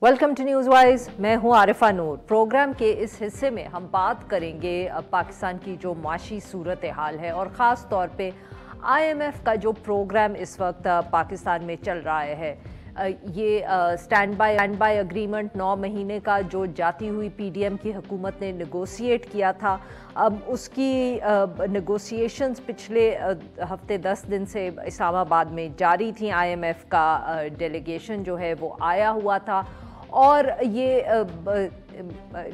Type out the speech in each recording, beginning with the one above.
Welcome to news wise. मैं हूं आरिफा नूर। Programme के इस हिस्से में हम बात करेंगे पाकिस्तान की जो माशी सूरत हाल है और ख़ास तौर पे IMF का जो प्रोग्राम इस वक्त पाकिस्तान में चल रहा है। ये स्टैंड बाय अग्रीमेंट 9 महीने का जो जाती हुई PDM की हुकूमत ने नेगोशिएट किया था, अब उसकी नेगोशिएशंस पिछले हफ्ते 10 दिन से इस्लामाबाद में जारी थी। IMF का डेलीगेशन जो है वो आया हुआ था और ये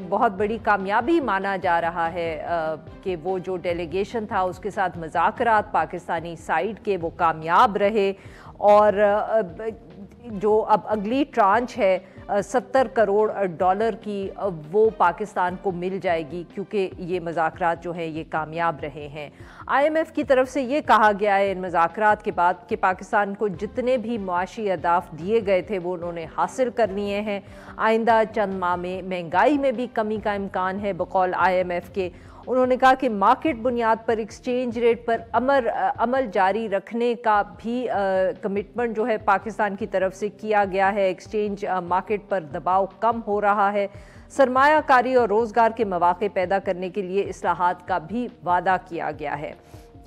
बहुत बड़ी कामयाबी माना जा रहा है कि वो जो डेलीगेशन था उसके साथ मुज़ाकरात पाकिस्तानी साइड के वो कामयाब रहे और जो अब अगली ट्रांच है $70 करोड़ की वो पाकिस्तान को मिल जाएगी क्योंकि ये मुज़ाकरात जो हैं ये कामयाब रहे हैं। IMF की तरफ से ये कहा गया है इन मुज़ाकरात के बाद कि पाकिस्तान को जितने भी मुआशी अहदाफ दिए गए थे वो उन्होंने हासिल कर लिए हैं। आइंदा चंद माह में महंगाई में भी कमी का इम्कान है बकौल IMF के। उन्होंने कहा कि मार्केट बुनियाद पर एक्सचेंज रेट पर अमल जारी रखने का भी कमिटमेंट जो है पाकिस्तान की तरफ से किया गया है। एक्सचेंज मार्केट पर दबाव कम हो रहा है। सरमायाकारी और रोज़गार के मौके पैदा करने के लिए इस्लाहात का भी वादा किया गया है।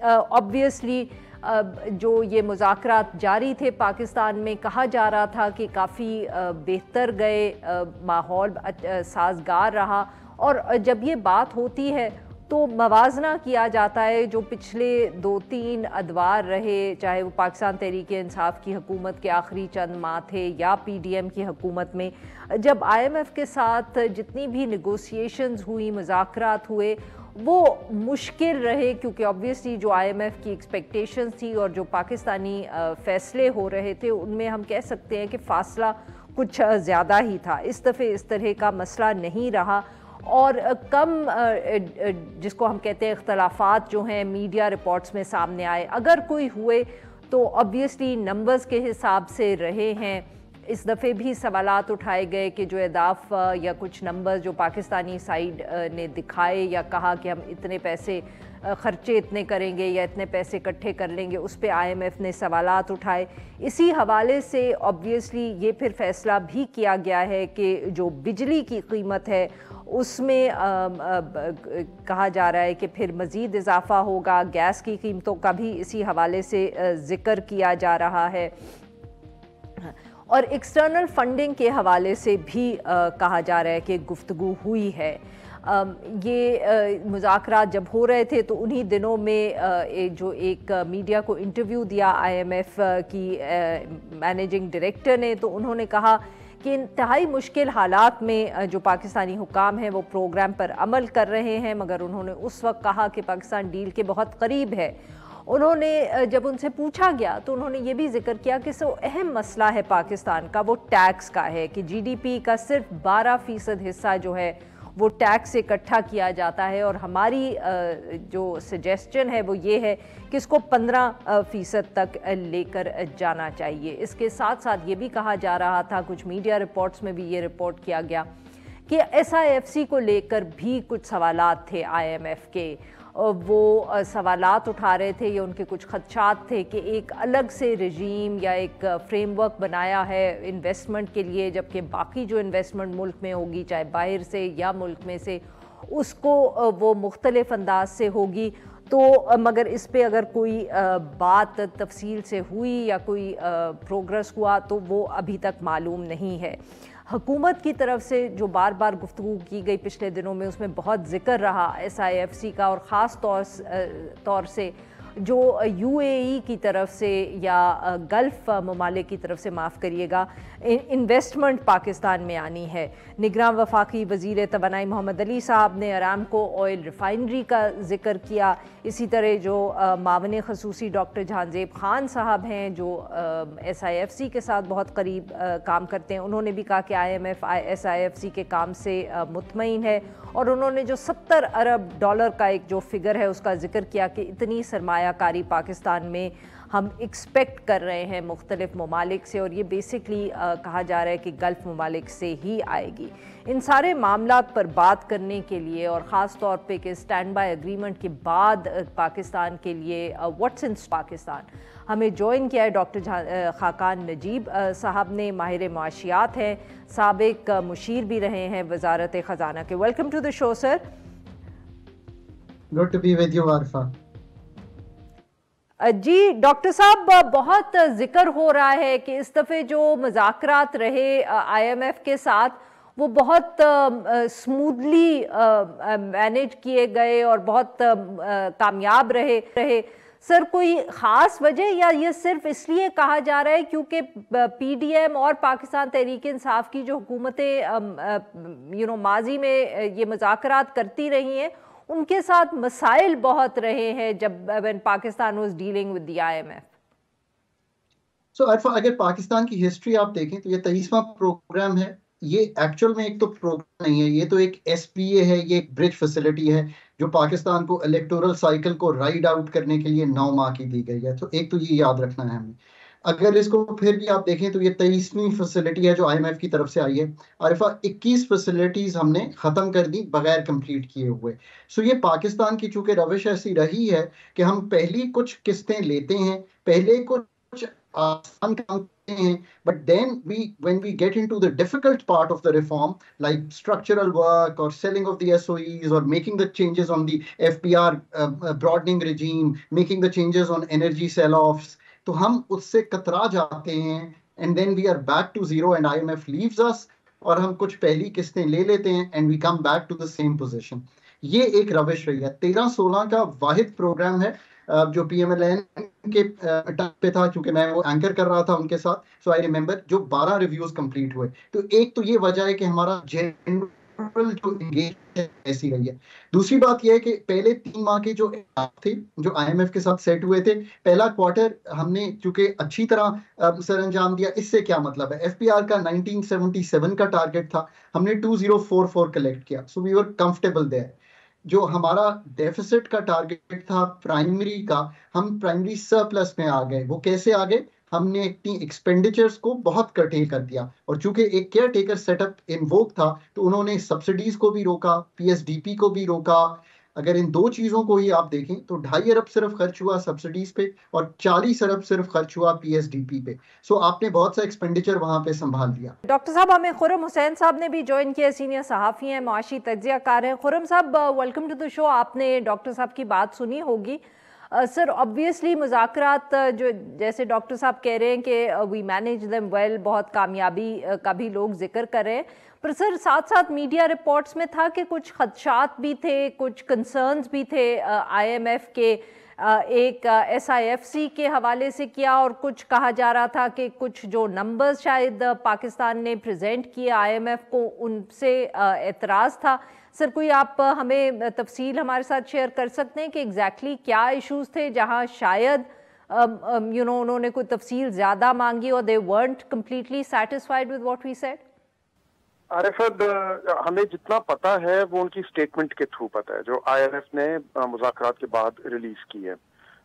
ऑब्वियसली जो ये मुज़ाकरात जारी थे पाकिस्तान में कहा जा रहा था कि काफ़ी बेहतर गए, माहौल साजगार रहा और जब ये बात होती है तो मवाजना किया जाता है जो पिछले 2-3 अदवार रहे, चाहे वो पाकिस्तान तहरीक इंसाफ की हुकूमत के आखिरी चंद माह थे या PDM की हुकूमत में, जब IMF के साथ जितनी भी नेगोशिएशंस हुई, मुज़ाकरात हुए, वो मुश्किल रहे क्योंकि ऑब्वियसली जो IMF की एक्सपेक्टेशंस थी और जो पाकिस्तानी फ़ैसले हो रहे थे उनमें हम कह सकते हैं कि फ़ासला कुछ ज़्यादा ही था। इस दफ़े इस तरह का मसला नहीं रहा और कम जिसको हम कहते हैं इख्तलाफात जो हैं मीडिया रिपोर्ट्स में सामने आए, अगर कोई हुए तो ऑब्वियसली नंबर्स के हिसाब से रहे हैं। इस दफ़े भी सवालात उठाए गए कि जो अहदाफ या कुछ नंबर्स जो पाकिस्तानी साइड ने दिखाए या कहा कि हम इतने पैसे ख़र्चे इतने करेंगे या इतने पैसे इकट्ठे कर लेंगे, उस पे IMF ने सवालात उठाए। इसी हवाले से ऑब्वियसली ये फिर फ़ैसला भी किया गया है कि जो बिजली की कीमत है उसमें कहा जा रहा है कि फिर मज़ीद इजाफ़ा होगा। गैस की कीमतों का भी इसी हवाले से ज़िक्र किया जा रहा है और एक्सटर्नल फंडिंग के हवाले से भी कहा जा रहा है कि गुफ्तगू हुई है। ये मुज़ाकरात जब हो रहे थे तो उन्हीं दिनों में जो एक मीडिया को इंटरव्यू दिया IMF की मैनेजिंग डायरेक्टर ने, तो उन्होंने कहा कि इंतहाई मुश्किल हालात में जो पाकिस्तानी हुकाम हैं वो प्रोग्राम पर अमल कर रहे हैं, मगर उन्होंने उस वक्त कहा कि पाकिस्तान डील के बहुत करीब है। उन्होंने जब उनसे पूछा गया तो उन्होंने ये भी जिक्र किया कि जो अहम मसला है पाकिस्तान का वो टैक्स का है कि GDP का सिर्फ 12% हिस्सा जो है वो टैक्स से इकट्ठा किया जाता है और हमारी जो सजेस्चन है वो ये है कि इसको 15% तक लेकर जाना चाहिए। इसके साथ साथ ये भी कहा जा रहा था, कुछ मीडिया रिपोर्ट्स में भी ये रिपोर्ट किया गया कि SIFC को लेकर भी कुछ सवालात थे IMF के। वो सवालात उठा रहे थे, ये उनके कुछ खदशात थे कि एक अलग से रजीम या एक फ्रेमवर्क बनाया है इन्वेस्टमेंट के लिए, जबकि बाकी जो इन्वेस्टमेंट मुल्क में होगी चाहे बाहर से या मुल्क में से, उसको वो मुख्तलिफ अंदाज से होगी। तो मगर इस पे अगर कोई बात तफसील से हुई या कोई प्रोग्रेस हुआ तो वो अभी तक मालूम नहीं है। हुकूमत की तरफ से जो बार बार गुफ्तगू की गई पिछले दिनों में उसमें बहुत ज़िक्र रहा SIFC का और ख़ास तौर से जो UAE की तरफ से या गल्फ़ ममालिक की तरफ से, माफ़ करिएगा, इन्वेस्टमेंट पाकिस्तान में आनी है। निगरान वफाकी वज़ीर तवानाई मोहम्मद अली साहब ने अरामको ऑयल रिफ़ाइनरी का ज़िक्र किया। इसी तरह जो मावन ख़ुसूसी डॉक्टर जहांज़ेब खान साहब हैं जो SIFC के साथ बहुत करीब काम करते हैं, उन्होंने भी कहा कि IMF SIFC के काम से मुतमईन है और उन्होंने जो $70 अरब का एक जो फ़िगर है उसका ज़िक्र किया कि इतनी सरमायाकारी पाकिस्तान में हम एक्सपेक्ट कर रहे हैं मुख्तलिफ ममालिक से और ये बेसिकली कहा जा रहा है कि गल्फ़ ममालिक से ही आएगी। इन सारे मामलात पर बात करने के लिए और ख़ास तौर पे कि स्टैंड बाय एग्रीमेंट के बाद पाकिस्तान के लिए व्हाट्स इन पाकिस्तान, हमें ज्वाइन किया है डॉक्टर खाकान नजीब साहब ने, माहिर मुआशियात हैं, साबिक मुशीर भी रहे हैं वजारत ख़जाना के। Welcome to the show sir. Good to be with you Arifa. जी डॉक्टर साहब, बहुत जिक्र हो रहा है कि इस दफ़े जो मुज़ाकरात रहे IMF के साथ वो बहुत स्मूथली मैनेज किए गए और बहुत कामयाब रहे। सर, कोई ख़ास वजह या ये सिर्फ इसलिए कहा जा रहा है क्योंकि PDM और पाकिस्तान तहरीक इंसाफ की जो हुकूमतें माजी में ये मुज़ाकरात करती रही हैं उनके साथ मसाइल बहुत रहे हैं जब when Pakistan was dealing with the IMF? So, अगर पाकिस्तान की हिस्ट्री आप देखें तो ये 23वां प्रोग्राम है। ये एक्चुअल में एक तो प्रोग्राम नहीं है, ये तो एक SPA है, ये एक ब्रिज फैसिलिटी है जो पाकिस्तान को इलेक्टोरल साइकिल को राइड आउट करने के लिए 9 माह की दी गई है। तो एक तो ये याद रखना है हमें। अगर इसको फिर भी आप देखें तो ये 23वीं फैसिलिटी है जो IMF की तरफ से आई है। आरिफा, 21 फैसिलिटीज हमने ख़त्म कर दी बगैर कंप्लीट किए हुए। सो ये पाकिस्तान की चूंकि रविश ऐसी रही है कि हम पहली कुछ किस्तें लेते हैं, पहले कुछ आसान काम करते हैं, but then when we get into the difficult part of the reform like structural work or selling of the SOEs or making the changes on the FBR broadening regime, making the changes on energy sell-offs, तो हम उससे कतरा जाते हैं and then we are back to zero and IMF leaves us, और हम कुछ पहली किस्तें ले लेते हैं and we come back to the same position। ये एक रविश रही है। 13-16 का वाहिद प्रोग्राम है जो PMLN के टाइम पे था, क्योंकि मैं वो एंकर कर रहा था उनके साथ, सो आई रिमेंबर, जो 12 रिव्यूज कंप्लीट हुए। तो एक तो ये वजह है कि हमारा जनरल जो एंगेजमेंट ऐसी रही है। दूसरी बात यह है कि पहले 3 माह के जो थे जो IMF के साथ सेट हुए थे, पहला क्वार्टर हमने चूंकि अच्छी तरह सर अंजाम दिया। इससे क्या मतलब है, FPR का 1977 का टारगेट था, हमने 2044 कलेक्ट किया, so we were comfortable there. जो हमारा डेफिसिट का टारगेट था प्राइमरी का, हम प्राइमरी सरप्लस में आ गए। वो कैसे आ गए, हमने अपनी एक्सपेंडिचर्स को बहुत कर्टेल कर दिया, और चूंकि एक केयर टेकर सेटअप इन्वोक था तो उन्होंने सब्सिडीज को भी रोका, PSDP को भी रोका। अगर इन दो चीजों को ही आप देखें तो 2.5 अरब सिर्फ खर्च हुआ सब्सिडीज पे और 40 अरब सिर्फ खर्च हुआ PSDP पे। सो आपने बहुत सा एक्सपेंडिचर वहां पे संभाल लिया। डॉक्टर साहब, हमें खुर्रम हुसैन साहब ने भी ज्वाइन किया, सीनियर सहाफ़ी हैं, मुआशी तज्ज़ियाकार हैं। खुर्रम साहब, वेलकम टू द शो। आपने डॉक्टर साहब की बात सुनी होगी। सर, ऑब्वियसली मुज़ाकरात जो जैसे डॉक्टर साहब कह रहे हैं कि वी मैनेज देम वेल, बहुत कामयाबी का भी लोग जिक्र कर रहे हैं, पर सर साथ साथ मीडिया रिपोर्ट्स में था कि कुछ खदशात भी थे, कुछ कंसर्न्स भी थे IMF के। एक SIFC के हवाले से किया, और कुछ कहा जा रहा था कि कुछ जो नंबर्स शायद पाकिस्तान ने प्रेजेंट किए IMF को, उनसे एतराज़ था। सर, कोई आप हमें तफसील हमारे साथ शेयर कर सकते हैं कि एग्जैक्टली क्या इश्यूज थे जहां शायद उन्होंने कोई तफसील ज़्यादा मांगी और दे weren't completely satisfied with what we said? आरिफद, हमें जितना पता है वो उनकी स्टेटमेंट के थ्रू पता है जो IMF ने मुज़ाकरात के बाद रिलीज की है,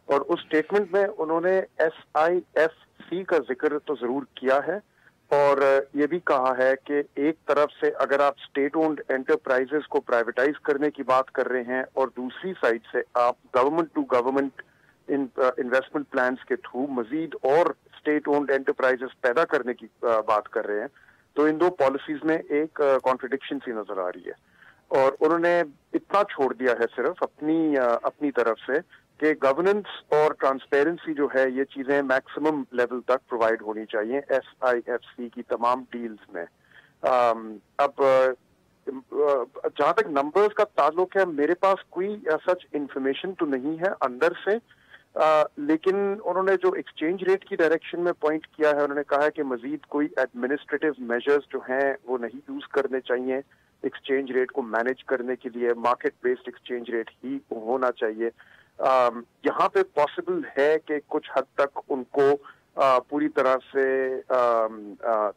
और उस स्टेटमेंट में उन्होंने SIFC का जिक्र तो जरूर किया है, और ये भी कहा है कि एक तरफ से अगर आप स्टेट ओन्ड एंटरप्राइजेस को प्राइवेटाइज करने की बात कर रहे हैं और दूसरी साइड से आप government to government investment plans के थ्रू मजीद और स्टेट ओन्ड एंटरप्राइजेस पैदा करने की बात कर रहे हैं, तो इन दो पॉलिसीज में एक कॉन्ट्रडिक्शन सी नजर आ रही है। और उन्होंने इतना छोड़ दिया है सिर्फ अपनी तरफ से कि गवर्नेंस और ट्रांसपेरेंसी जो है ये चीजें मैक्सिमम लेवल तक प्रोवाइड होनी चाहिए SIFC की तमाम डील्स में। अब जहां तक नंबर्स का ताल्लुक है, मेरे पास कोई सच इंफॉर्मेशन तो नहीं है अंदर से, लेकिन उन्होंने जो एक्सचेंज रेट की डायरेक्शन में पॉइंट किया है, उन्होंने कहा है कि मजीद कोई एडमिनिस्ट्रेटिव मेजर्स जो हैं वो नहीं यूज करने चाहिए एक्सचेंज रेट को मैनेज करने के लिए, मार्केट बेस्ड एक्सचेंज रेट ही होना चाहिए। यहाँ पे पॉसिबल है कि कुछ हद तक उनको पूरी तरह से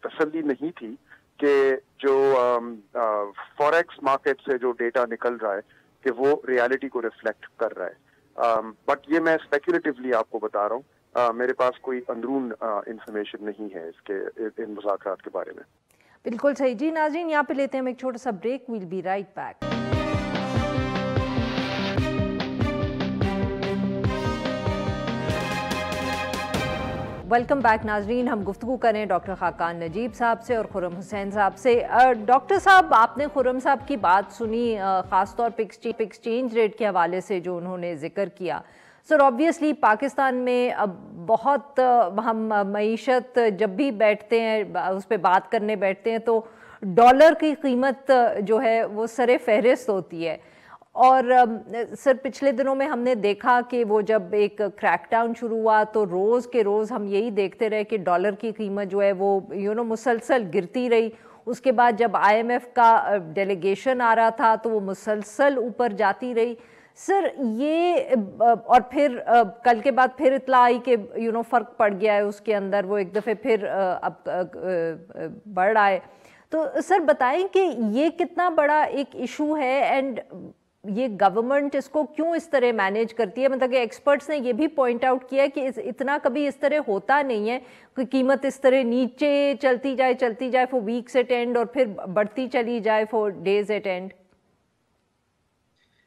तसल्ली नहीं थी कि जो फॉरेक्स मार्केट से जो डेटा निकल रहा है कि वो रियलिटी को रिफ्लेक्ट कर रहा है। बट ये मैं स्पेक्युलेटिवली आपको बता रहा हूँ, मेरे पास कोई अंदरून इंफॉर्मेशन नहीं है इसके इन मुज़ाकरात के बारे में। बिल्कुल सही जी। नाज़रीन, यहाँ पे लेते हैं हम एक छोटा सा break, will be right back. Welcome back नाजरीन, हम गुफ्तगू करें डॉक्टर खाकान नजीब साहब से और खुर्रम हुसैन साहब से। डॉक्टर साहब, आपने खुर्रम साहब की बात सुनी, ख़ास तौर पे एक्सचेंज रेट के हवाले से जो उन्होंने जिक्र किया। सर ऑब्वियसली पाकिस्तान में अब बहुत हम मईशत जब भी बैठते हैं उस पर बात करने बैठते हैं तो डॉलर की कीमत जो है वो सरे फहरिस्त होती है। और सर पिछले दिनों में हमने देखा कि वो जब एक क्रैकडाउन शुरू हुआ तो रोज़ के रोज़ हम यही देखते रहे कि डॉलर की कीमत जो है वो मुसलसल गिरती रही। उसके बाद जब IMF का डेलीगेशन आ रहा था तो वो मुसलसल ऊपर जाती रही। सर ये और फिर कल के बाद फिर इत्तला आई कि फ़र्क पड़ गया है उसके अंदर, वो एक दफ़े फिर अब बढ़ आए। तो सर बताएं कि ये कितना बड़ा एक इशू है एंड ये गवर्नमेंट इसको क्यों इस तरह मैनेज करती है? मतलब कि एक्सपर्ट्स ने ये भी पॉइंट आउट किया है कि इतना कभी इस तरह होता नहीं है कि कीमत इस तरह नीचे चलती जाए फॉर वीक्स एट एंड और फिर बढ़ती चली जाए फॉर डेज एट एंड।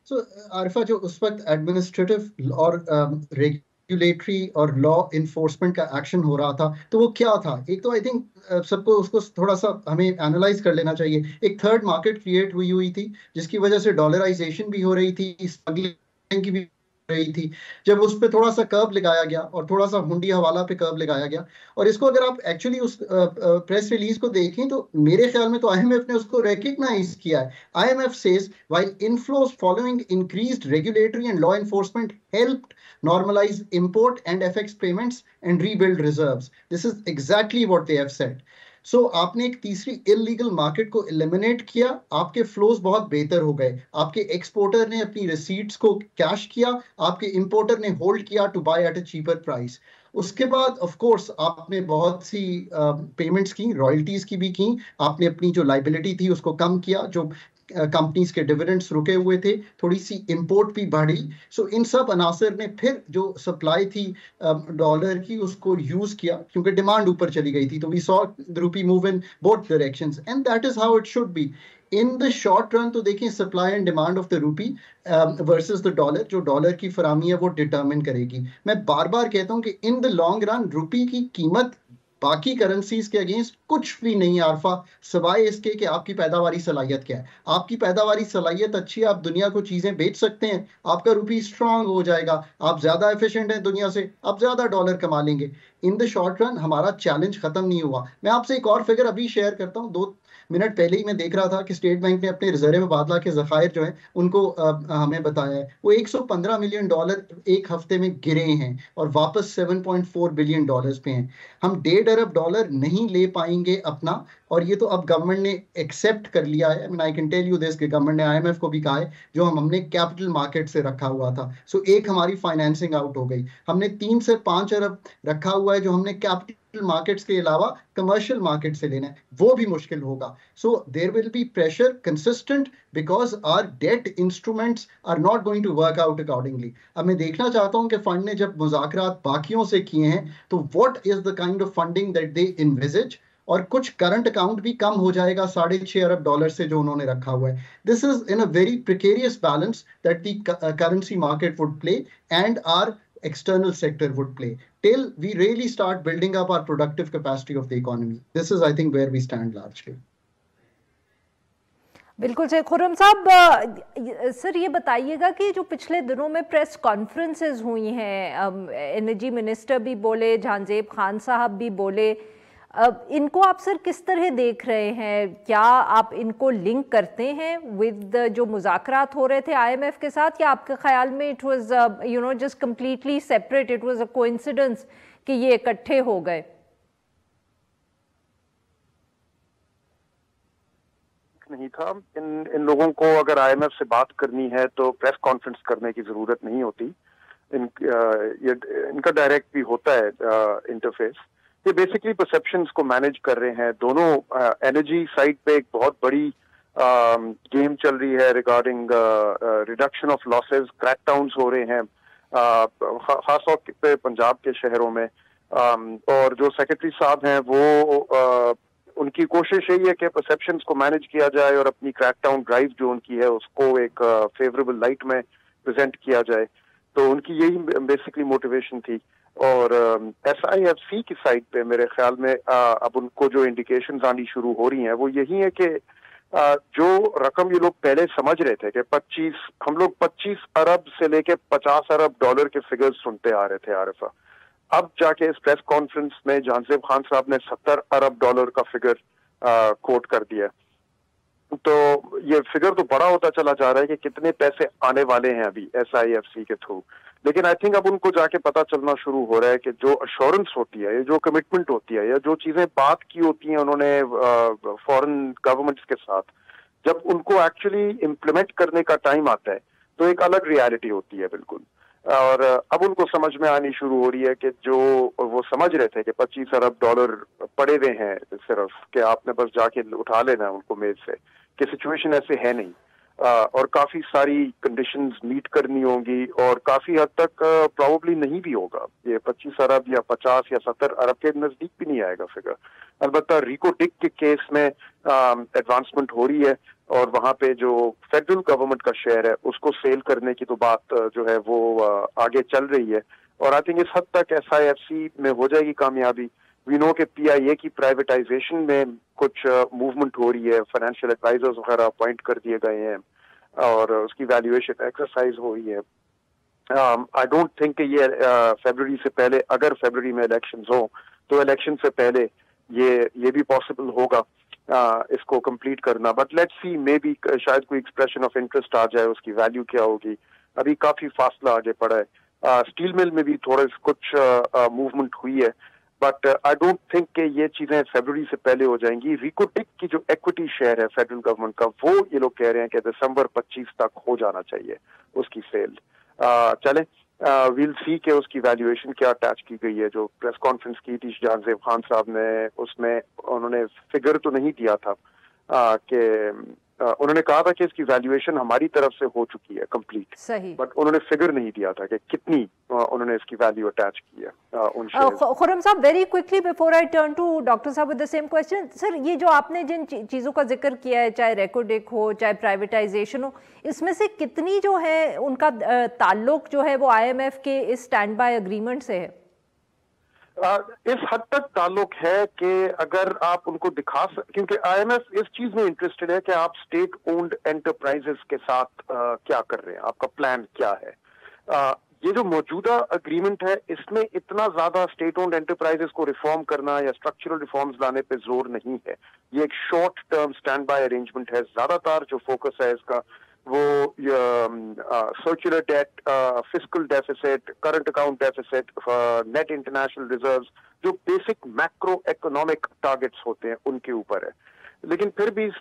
सो आरिफा, जो उस वक्त एडमिनिस्ट्रेटिव और रेगुलेटरी और लॉ इन्फोर्समेंट का एक्शन हो रहा था तो वो क्या था? एक तो आई थिंक सबको उसको थोड़ा सा हमें एनालाइज कर लेना चाहिए। एक थर्ड मार्केट क्रिएट हुई थी जिसकी वजह से डॉलराइजेशन भी हो रही थी, स्मगलिंग की भी रही थी। जब उस पर थोड़ा सा कर्व लगाया गया और थोड़ा सा हुंडी हवाला पे कर्व लगाया गया, और इसको अगर आप एक्चुअली उस प्रेस रिलीज को देखें तो मेरे ख्याल में तो IMF ने उसको रिकग्नाइज किया है। IMF says while inflows following increased regulatory and law enforcement helped normalize import and FX payments and rebuild reserves. This is exactly what they have said. सो आपने एक तीसरी इलीगल मार्केट को एलिमिनेट किया, आपके फ्लोज बहुत बेहतर हो गए, आपके एक्सपोर्टर ने अपनी रिसीट्स को कैश किया, आपके इंपोर्टर ने होल्ड किया to buy at a cheaper price. उसके बाद ऑफ कोर्स आपने बहुत सी पेमेंट्स की, रॉयल्टीज की भी की, आपने अपनी जो लाइबिलिटी थी उसको कम किया, जो कंपनीज के डिविडेंड्स रुके हुए थे, थोड़ी सी इंपोर्ट भी बढ़ी। सो इन सब अनासर ने फिर जो सप्लाई थी डॉलर की उसको यूज किया क्योंकि डिमांड ऊपर चली गई थी। तो we saw the rupee move in both directions and that is how it should be in the short run. तो देखिए supply and demand of the rupee versus the dollar, जो डॉलर की फरामी है वो डिटरमिन करेगी। मैं बार बार कहता हूं कि इन द लॉन्ग रन रूपी की कीमत बाकी करेंसीज के अगेंस्ट कुछ भी नहीं है आरफा, सिवाय इसके कि आपकी पैदावारी सलाहियत क्या है। आपकी पैदावारी सलाहियत अच्छी है, आप दुनिया को चीजें बेच सकते हैं, आपका रूपी स्ट्रांग हो जाएगा, आप ज्यादा एफिशिएंट हैं दुनिया से, आप ज्यादा डॉलर कमा लेंगे। इन द शॉर्ट रन हमारा चैलेंज खत्म नहीं हुआ। मैं आपसे एक और फिगर अभी शेयर करता हूँ। 2 मिनट पहले ही मैं देख रहा था कि स्टेट बैंक ने अपने रिजर्व मुबादला के ज़खायर जो है उनको हमें बताया है, वो $115 मिलियन एक हफ्ते में गिरे हैं और वापस $7.4 बिलियन पे हैं। हम $1.5 अरब नहीं ले पाएंगे अपना, और ये तो अब गवर्नमेंट ने एक्सेप्ट कर लिया है। I can tell you this कि गवर्नमेंट ने IMF को भी कहा है जो हमने कैपिटल मार्केट से रखा हुआ था। सो एक हमारी फाइनेंसिंग आउट हो गई। हमने 3 से 5 अरब रखा हुआ है जो हमने कैपिटल मार्केट्स के अलावा कमर्शियल मार्केट से लेना है, वो भी मुश्किल होगा। So there will be pressure consistent because our debt instruments are not going to work out accordingly. अब मैं देखना चाहता हूं कि फंड ने जब मुज़ाकरात बाकियों से किए हैं तो what is the kind of funding that they envisage, और कुछ करंट अकाउंट भी कम हो जाएगा $6.5 अरब से जो उन्होंने रखा हुआ है। This is in a very precarious balance that the currency market would play and our external sector would play till we really start building up our productive capacity of the economy. This is, I think, where we stand largely. बिल्कुल सही। खुर्रम साहब, sir ये बताइएगा कि जो पिछले दिनों में प्रेस कॉन्फ्रेंसेस हुई हैं, एनर्जी मिनिस्टर भी बोले, जहांजेब खान साहब भी बोले, इनको आप सर किस तरह देख रहे हैं? क्या आप इनको लिंक करते हैं विद जो मुज़ाकरात हो रहे थे IMF के साथ, या आपके ख्याल में it was just completely separate, it was a coincidence कि ये इकट्ठे हो गए? नहीं था। इन लोगों को अगर IMF से बात करनी है तो प्रेस कॉन्फ्रेंस करने की जरूरत नहीं होती। इनका डायरेक्ट भी होता है इंटरफेस। ये बेसिकली परसेप्शंस को मैनेज कर रहे हैं। दोनों एनर्जी साइड पे एक बहुत बड़ी गेम चल रही है रिगार्डिंग रिडक्शन ऑफ लॉसेस। क्रैकडाउन्स हो रहे हैं खासतौर पे पंजाब के शहरों में, और जो सेक्रेटरी साहब हैं वो उनकी कोशिश यही है कि परसेप्शंस को मैनेज किया जाए और अपनी क्रैकडाउन ड्राइव जो उनकी है उसको एक फेवरेबल लाइट में प्रेजेंट किया जाए। तो उनकी यही बेसिकली मोटिवेशन थी। اور SIFC کی سائٹ پہ میرے خیال میں اب ان کو جو انڈیکیشنز آنی شروع ہو رہی ہیں وہ یہی ہے کہ جو رقم یہ لوگ پہلے سمجھ رہے تھے کہ ہم لوگ 25 ارب سے لے کے 50 ارب ڈالر کے فگرز سنتے آ رہے تھے عارفہ، اب جا کے اس پریس کانفرنس میں جہاں زیب خان صاحب نے 70 ارب ڈالر کا فگر کوٹ کر دیا. تو یہ فگر تو بڑا ہوتا چلا جا رہا ہے کہ کتنے پیسے آنے والے ہیں ابھی SIFC کے تھرو. لیکن آئی تھنک اب ان کو جا کے پتا چلنا شروع ہو رہا ہے کہ جو اشورنس ہوتی ہے، جو کمٹمنٹ ہوتی ہے، یا جو چیزیں بات کی ہوتی ہیں انہوں نے فورن گورنمنٹس کے ساتھ، جب ان کو ایکچولی امپلیمنٹ کرنے کا ٹائم آتا ہے تو ایک الگ ریالٹی ہوتی ہے بالکل. اور اب ان کو سمجھ میں آنی شروع ہو رہی ہے کہ جو وہ سمجھ رہے تھے کہ 25 ارب ڈالر پڑے ہوئے ہیں صرف کہ آپ نے بس جا کے اٹھا لینا ان کو میز سے، کہ سچویشن ایسے ہے نہیں، اور کافی ساری کنڈیشنز میٹ کرنی ہوں گی، اور کافی حد تک پروبیبلی نہیں بھی ہوگا یہ 25 ارب یا 50 یا 70 ارب کے نزدیک بھی نہیں آئے گا فگر. البتہ ریکو ڈک کے کیس میں ایڈوانسمنٹ ہو رہی ہے، اور وہاں پہ جو فیڈرل گورنمنٹ کا شیئر ہے اس کو سیل کرنے کی تو بات جو ہے وہ آگے چل رہی ہے. اور آئی تھنک اس حد تک SIFC میں ہو جائے گی کامیابی. وی نو کہ PIA کی پرائیویٹائزیشن میں کچھ موومنٹ ہو رہی ہے، فائنینشیل ایڈوائزرز وغیرہ اپوائنٹ کر دیے گئے ہیں، اور اس کی ویلیویشن ایکسرسائز ہو رہی ہے. آئی ڈونٹ تھنک کہ یہ فیبرری سے پہلے، اگر فیبرری میں الیکشنز ہوں تو الیکشن سے پہلے یہ بھی پاسبل ہوگا اس کو کمپلیٹ کرنا. But let's see, may be شاید کوئی ایکسپریشن آف انٹرسٹ آ جائے، اس کی ویلیو کیا ہوگی. ابھی کافی فاصلہ آگے پڑا ہے. اسٹیل مل میں بھی تھوڑا کچھ موومنٹ ہوئی ہے، بٹ آئی ڈونٹ تھنک کہ یہ چیزیں فیبرری سے پہلے ہو جائیں گی. ریکو ڈک کی جو ایکوٹی شیئر ہے فیڈرل گورنمنٹ کا، وہ یہ لوگ کہہ رہے ہیں کہ دسمبر 25 تک ہو جانا چاہیے اس کی سیل. چلیں ویل سی کہ اس کی ویلیویشن کیا اٹیچ کی گئی ہے. جو پریس کانفرنس کی تھی جہاں زیب خان صاحب نے، اس میں انہوں نے فگر تو نہیں دیا تھا کہ انہوں نے کہا تھا کہ اس کی ویلیویشن ہماری طرف سے ہو چکی ہے کمپلیٹ، صحیح، بٹ انہوں نے فگر نہیں دیا تھا کہ کتنی انہوں نے اس کی ویلیو اٹیچ کی ہے ان shares. Khurram sahab very quickly before I turn to doctor صاحب with the same question, sir یہ جو آپ نے جن چیزوں کا ذکر کیا ہے، چاہے ریکوڈک ہو چاہے پرائیویٹائزیشن ہو، اس میں سے کتنی جو ہے ان کا تعلق جو ہے وہ IMF کے اس اسٹینڈ بائی اگریمنٹ سے ہے؟ اس حد تک تعلق ہے کہ اگر آپ ان کو دکھا کیونکہ IMF اس چیز میں انٹرسٹڈ ہے کہ آپ اسٹیٹ اونڈ انٹرپرائزز کے ساتھ کیا کر رہے ہیں، آپ کا پلان کیا ہے. یہ جو موجودہ اگریمنٹ ہے اس میں اتنا زیادہ اسٹیٹ اونڈ انٹرپرائزز کو ریفارم کرنا یا اسٹرکچرل ریفارمز لانے پہ زور نہیں ہے. یہ ایک short term standby arrangement ہے. زیادہ تر جو فوکس ہے اس کا وہ circular debt, fiscal deficit, current account deficit, net international reserves, جو بیسک میکرو اکنامک ٹارگٹس ہوتے ہیں ان کے اوپر ہے. لیکن پھر بھی اس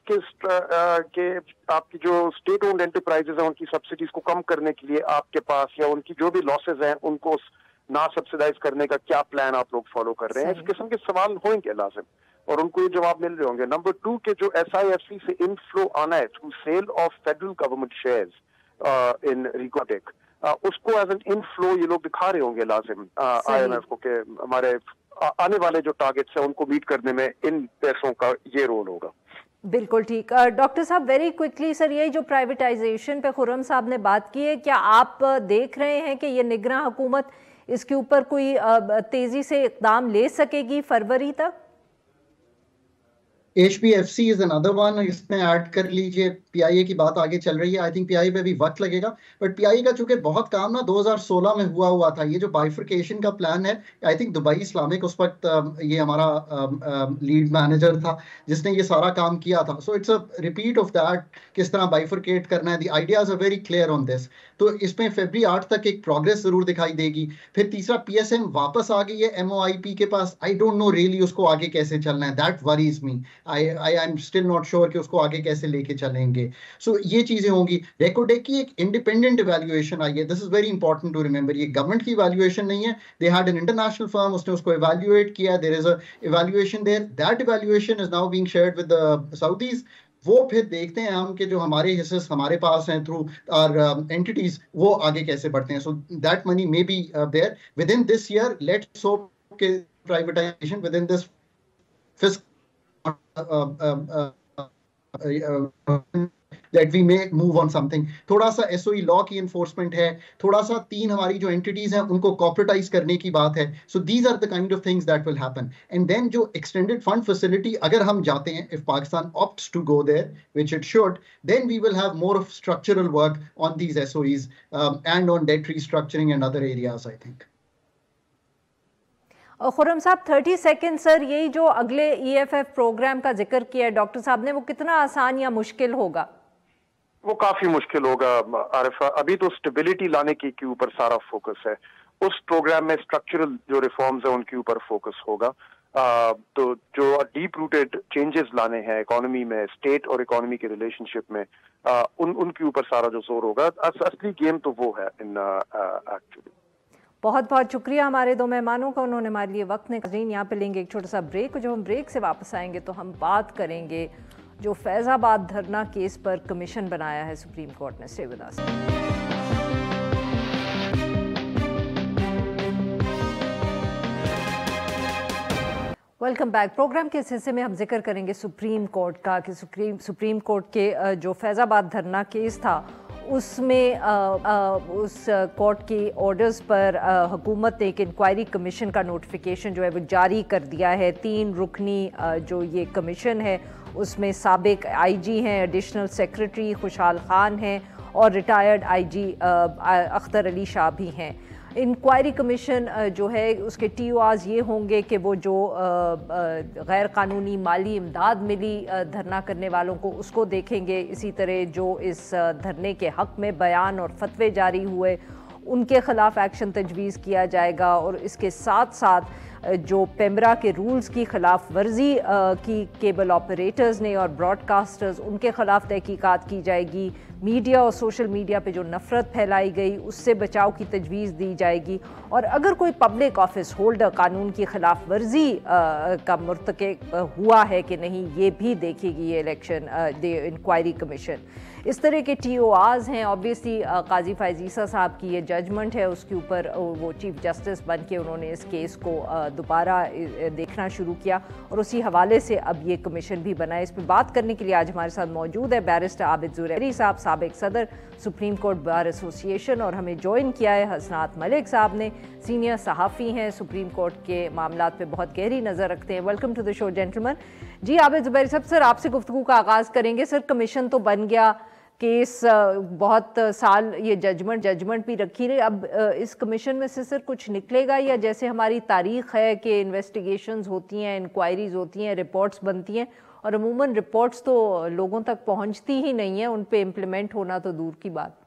کے آپ کی جو اسٹیٹ اونڈ انٹرپرائزز ہیں ان کی سبسڈیز کو کم کرنے کے لیے آپ کے پاس، یا ان کی جو بھی لاسز ہیں ان کو نہ سبسڈائز کرنے کا کیا پلان آپ لوگ فالو کر رہے ہیں. اس قسم کے سوال ہوئیں گے لازم، اور ان کو یہ جواب مل رہے ہوں گے. نمبر 2 کہ جو SIFC سے انفلو آنا ہے through sale of federal government shares in Reko Diq, اس کو ایز این انفلو یہ لوگ دکھا رہے ہوں گے لازم IMF کو کہ ہمارے آنے والے جو ٹارگٹس ہیں ان کو میٹ کرنے میں ان پیسوں کا یہ رول ہوگا. بالکل ٹھیک. ڈاکٹر صاحب ویری کوئکلی سر، یہی جو پرائیویٹائزیشن پہ خرم صاحب نے بات کی ہے، کیا آپ دیکھ رہے ہیں کہ یہ نگراں حکومت اس کے اوپر کوئی تیزی سے اقدام لے سکے گی فروری تک؟ HPFC is another one. اس میں ایڈ کر لیجئے. PIA کی بات آگے چل رہی ہے. آئی تھنک PIA پہ بھی وقت لگے گا، بٹ PIA کا چونکہ بہت کام نا 2016 میں ہوا تھا. یہ جو بائیفرکیشن کا پلان ہے، آئی تھنک دبئی اسلامک اس وقت یہ ہمارا لیڈ مینیجر تھا جس نے یہ سارا کام کیا تھا. So it's a repeat of that, کس طرح بائیفرکیٹ کرنا ہے. The ideas are very clear on this. تو اس میں فیبری 8 تک ایک پروگرس ضرور دکھائی دے گی. پھر تیسرا PSM واپس آ گئی ہے MOIP کے پاس. آئی ڈونٹ نو ریئلی اس کو آگے کیسے چلنا ہے. That worries me. I'm still not sure کہ اس کو آگے کیسے لے کے چلیں گے. سو یہ چیزیں ہوں گی. ریکوڈیک کی ایک انڈیپینڈنٹ ایویلویشن آئی ہے. This is very important to remember. یہ گورنمنٹ کی ایویلویشن نہیں ہے. They had an international firm, اس نے اس کو ایویلویٹ کیا. There is a evaluation there. That evaluation is now being shared with the Saudis. وہ پھر دیکھتے ہیں ہم کہ جو ہمارے حصے ہمارے پاس ہیں تھرو آر اینٹیز، وہ آگے کیسے بڑھتے ہیں. So that money may be there within this year. Let's hope کہ privatisation within this that we may move on something. थोड़ा सा SOE law की enforcement है, थोड़ा सा 3 हमारी जो entities हैं उनको corporatize करने की बात है. So these are the kind of things that will happen. And then जो extended fund facility अगर हम जाते हैं, if Pakistan opts to go there, which it should, then we will have more of structural work on these SOEs and on debt restructuring and other areas, I think. Khurram साहब 30 second sir, यही जो अगले EFF programme का जिक्र किया है doctor साहब ने, वो कितना आसान या मुश्किल होगा? वो काफी मुश्किल होगा आरिफा. अभी तो स्टेबिलिटी लाने के ऊपर सारा फोकस है. उस प्रोग्राम में स्ट्रक्चरल जो रिफॉर्म्स है उनके ऊपर फोकस होगा. तो जो डीप रूटेड चेंजेस लाने हैं इकोनॉमी में, स्टेट और इकोनॉमी के रिलेशनशिप में, उनके ऊपर सारा जो जोर होगा. असली गेम तो वो है इन एक्चुअली. बहुत बहुत शुक्रिया हमारे दो मेहमानों का, उन्होंने हमारे लिए वक्त निकाला. यहाँ पे लेंगे एक छोटा सा ब्रेक. जब हम ब्रेक से वापस आएंगे तो हम बात करेंगे जो फैज़ाबाद धरना केस पर कमीशन बनाया है सुप्रीम कोर्ट ने. Stay with us. Welcome back. Programme के इस हिस्से में हम जिक्र करेंगे सुप्रीम कोर्ट का कि सुप्रीम कोर्ट के जो फैज़ाबाद धरना केस था उसमें उस कोर्ट की ऑर्डर्स पर हुकूमत ने एक इंक्वायरी कमीशन का नोटिफिकेशन जो है वो जारी कर दिया है. 3 रुकनी जो ये कमीशन है उसमें साबिक IG हैं, एडिशनल सेक्रेटरी खुशहाल खान हैं और रिटायर्ड IG अख्तर अली शाह भी हैं. इंक्वायरी कमीशन जो है उसके TORs ये होंगे कि वो जो गैर कानूनी माली इमदाद मिली धरना करने वालों को उसको देखेंगे. इसी तरह जो इस धरने के हक़ में बयान और फतवे जारी हुए उनके ख़िलाफ़ एक्शन तजवीज़ किया जाएगा. और इसके साथ साथ जो पेमरा के रूल्स की ख़िलाफ़ वर्जी की केबल ऑपरेटर्स ने और ब्रॉडकास्टर्स उनके ख़िलाफ़ तहकीकात की जाएगी. मीडिया और सोशल मीडिया पे जो नफ़रत फैलाई गई उससे बचाव की तजवीज़ दी जाएगी. और अगर कोई पब्लिक ऑफिस होल्डर कानून की ख़िलाफ़ वर्जी का मुर्तकब हुआ है कि नहीं ये भी देखेगी ये इलेक्शन इंक्वायरी कमीशन. इस तरह के TORs हैं. ऑब्वियसली काजी फ़ाइज़ साहब की ये जजमेंट है, उसके ऊपर वो चीफ जस्टिस बन के उन्होंने इस केस को दोबारा देखना शुरू किया और उसी हवाले से अब ये कमीशन भी बना है. इस पर बात करने के लिए आज हमारे साथ मौजूद है बैरिस्टर आबिद ज़ुरैरी साहब, साबिक सदर सुप्रीम कोर्ट बार एसोसिएशन, और हमें ज्वाइन किया है हसनात मलिक साहब ने, सीनियर सहाफ़ी हैं, सुप्रीम कोर्ट के मामलात पे बहुत गहरी नज़र रखते हैं. Welcome to the show gentleman. जी आबिद ज़ुरैरी साहब, सर आपसे गुफ्तगू का आगाज़ करेंगे. सर कमीशन तो बन गया, केस बहुत साल ये जजमेंट भी रखी रही. अब इस कमीशन में से सर कुछ निकलेगा या जैसे हमारी तारीख़ है कि इन्वेस्टिगेशंस होती हैं, इंक्वायरीज़ होती हैं, रिपोर्ट्स बनती हैं और अमूमन रिपोर्ट्स तो लोगों तक पहुंचती ही नहीं है, उन पे इम्प्लीमेंट होना तो दूर की बात.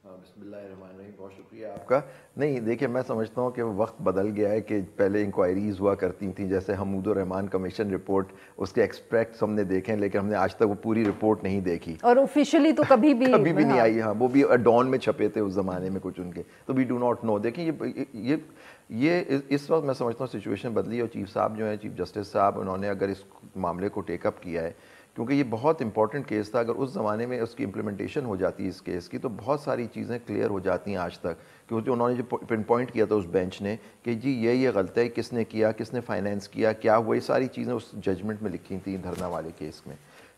बिस्मिल्लाहिर्रहमानिर्रहीम, बहुत शुक्रिया आपका. नहीं देखिए, मैं समझता हूँ कि वक्त बदल गया है कि पहले इंक्वायरीज़ हुआ करती थी, जैसे हमूदुर रहमान कमीशन रिपोर्ट, उसके एक्सट्रैक्ट्स हमने देखे, लेकिन हमने आज तक वो पूरी रिपोर्ट नहीं देखी और ऑफिशियली तो कभी भी नहीं आई. हाँ, वो भी डॉन में छपे थे उस ज़माने में कुछ उनके, तो वी डू नॉट नो. देखिए ये इस वक्त मैं समझता हूँ सिचुएशन बदली और चीफ साहब जो हैं, चीफ जस्टिस साहब, उन्होंने अगर इस मामले को टेकअप किया है, क्योंकि ये बहुत इंपॉर्टेंट केस था. अगर उस ज़माने में उसकी इम्प्लीमेंटेशन हो जाती है इस केस की, तो बहुत सारी चीज़ें क्लियर हो जाती हैं आज तक. क्योंकि उन्होंने जो पिन पॉइंट किया था उस बेंच ने कि जी ये गलत है, किसने किया, किसने फाइनेंस किया, क्या हुआ, ये सारी चीज़ें उस जजमेंट में लिखी थी धरना वाले केस में.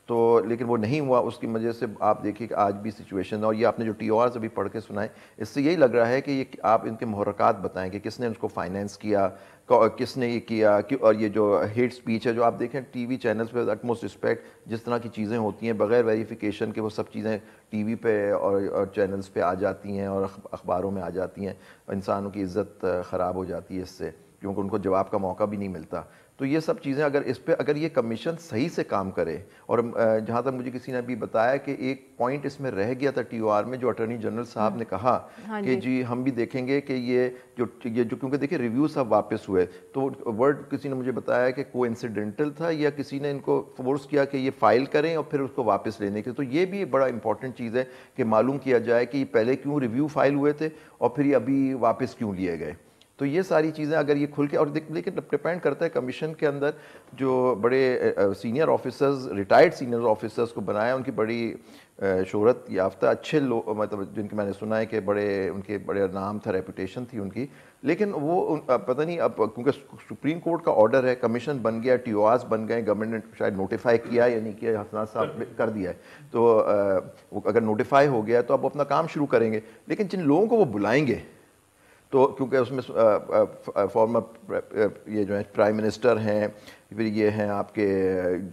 तो लेकिन वो नहीं हुआ, उसकी वजह से आप देखिए कि आज भी सिचुएशन, और ये आपने जो TORs अभी पढ़ के सुनाए, इससे यही लग रहा है कि ये आप इनके मुहर्रकात बताएं कि किसने उसको फाइनेंस किया, किसने ये किया. और ये जो हेट स्पीच है जो आप देखें TV चैनल्स पे, अटमोस्ट रिस्पेक्ट, जिस तरह की चीज़ें होती हैं बग़ैर वेरिफिकेशन के, वो सब चीज़ें TV पे और चैनल्स पे आ जाती हैं और अखबारों में आ जाती हैं. इंसानों की इज़्ज़त ख़राब हो जाती है इससे, क्योंकि उनको जवाब का मौका भी नहीं मिलता. तो ये सब चीज़ें अगर इस पे अगर ये कमीशन सही से काम करे, और जहाँ तक मुझे किसी ने भी बताया कि एक पॉइंट इसमें रह गया था TOR में, जो अटॉर्नी जनरल साहब ने कहा कि जी हम भी देखेंगे कि ये जो क्योंकि देखिए रिव्यूज़ अब वापस हुए, तो वर्ड किसी ने मुझे बताया कि कोइंसिडेंटल था या किसी ने इनको फोर्स किया कि ये फाइल करें और फिर उसको वापस लेने के. तो ये भी बड़ा इंपॉर्टेंट चीज़ है कि मालूम किया जाए कि ये पहले क्यों रिव्यू फाइल हुए थे और फिर ये अभी वापस क्यों लिए गए. تو یہ ساری چیزیں اگر یہ کھل کے, اور لیکن ڈپینڈ کرتا ہے کمیشن کے اندر جو بڑے senior officers, retired senior officers کو بنایا, ان کی بڑی شہرت یافتہ اچھے لوگ, مطلب جن کے میں نے سنا ہے کہ ان کے بڑے نام تھا, ریپوٹیشن تھی ان کی, لیکن وہ پتہ نہیں اب کیونکہ سپریم کورٹ کا آرڈر ہے, کمیشن بن گیا, ٹی او آرز بن گئے, گورنمنٹ نے شاید نوٹیفائی کیا یا نہیں کیا, حسنات صاحب نے کر دیا ہے, تو اگر نوٹیفائی ہو گیا تو اب وہ اپنا کام شروع کریں گے. لیکن جن لوگوں کو وہ بلائیں گے تو کیونکہ اس میں فارمر یہ جو ہے پرائم منسٹر ہیں, پھر یہ ہیں آپ کے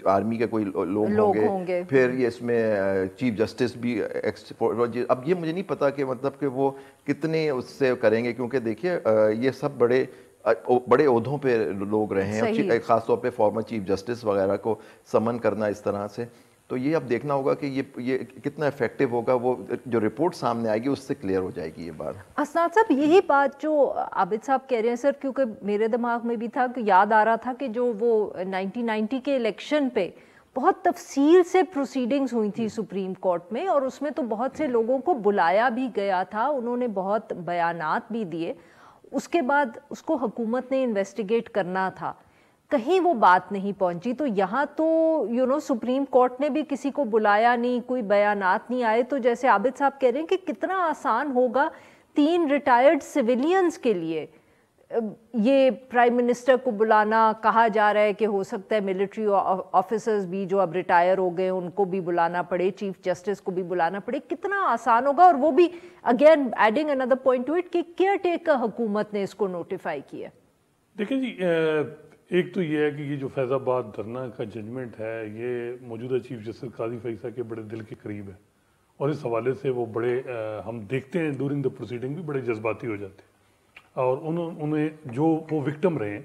آرمی کے کوئی لوگ ہوں گے, پھر یہ اس میں چیف جسٹس بھی, اب یہ مجھے نہیں پتا کہ مطلب کہ وہ کتنے اس سے کریں گے, کیونکہ دیکھیے یہ سب بڑے عہدوں پہ لوگ رہے ہیں, خاص طور پہ فارمر چیف جسٹس وغیرہ کو سمن کرنا اس طرح سے, تو یہ اب دیکھنا ہوگا کہ یہ کتنا افیکٹو ہوگا. وہ جو رپورٹ سامنے آئے گی اس سے کلیئر ہو جائے گی یہ بات. حسنات صاحب یہی بات جو عابد صاحب کہہ رہے ہیں سر, کیونکہ میرے دماغ میں بھی تھا کہ یاد آ رہا تھا کہ جو وہ 1990 کے الیکشن پہ بہت تفصیل سے پروسیڈنگز ہوئی تھی سپریم کورٹ میں, اور اس میں تو بہت سے لوگوں کو بلایا بھی گیا تھا, انہوں نے بہت بیانات بھی دیے, اس کے بعد اس کو حکومت نے انویسٹیگیٹ کرنا تھا, کہیں وہ بات نہیں پہنچی. تو یہاں تو سپریم کورٹ نے بھی کسی کو بلایا نہیں, کوئی بیانات نہیں آئے, تو جیسے عابد صاحب کہہ رہے ہیں کہ کتنا آسان ہوگا 3 ریٹائرڈ سویلینز کے لیے یہ پرائم منسٹر کو بلانا. کہا جا رہا ہے کہ ہو سکتا ہے ملٹری آفیسرز بھی جو اب ریٹائر ہو گئے ان کو بھی بلانا پڑے, چیف جسٹس کو بھی بلانا پڑے, کتنا آسان ہوگا. اور وہ بھی اگین ایڈنگ اندر پوائنٹ ٹو اٹ کہ کیئر ٹیکر حکومت نے اس کو نوٹیفائی کیا. دیکھیں جی, ایک تو یہ ہے کہ یہ جو فیض آباد دھرنا کا ججمنٹ ہے یہ موجودہ چیف جسٹس قاضی فیصل کے بڑے دل کے قریب ہے, اور اس حوالے سے وہ بڑے ہم دیکھتے ہیں ڈورنگ دا پروسیڈنگ بھی بڑے جذباتی ہو جاتے ہیں, اور انہیں جو وہ وکٹم رہے ہیں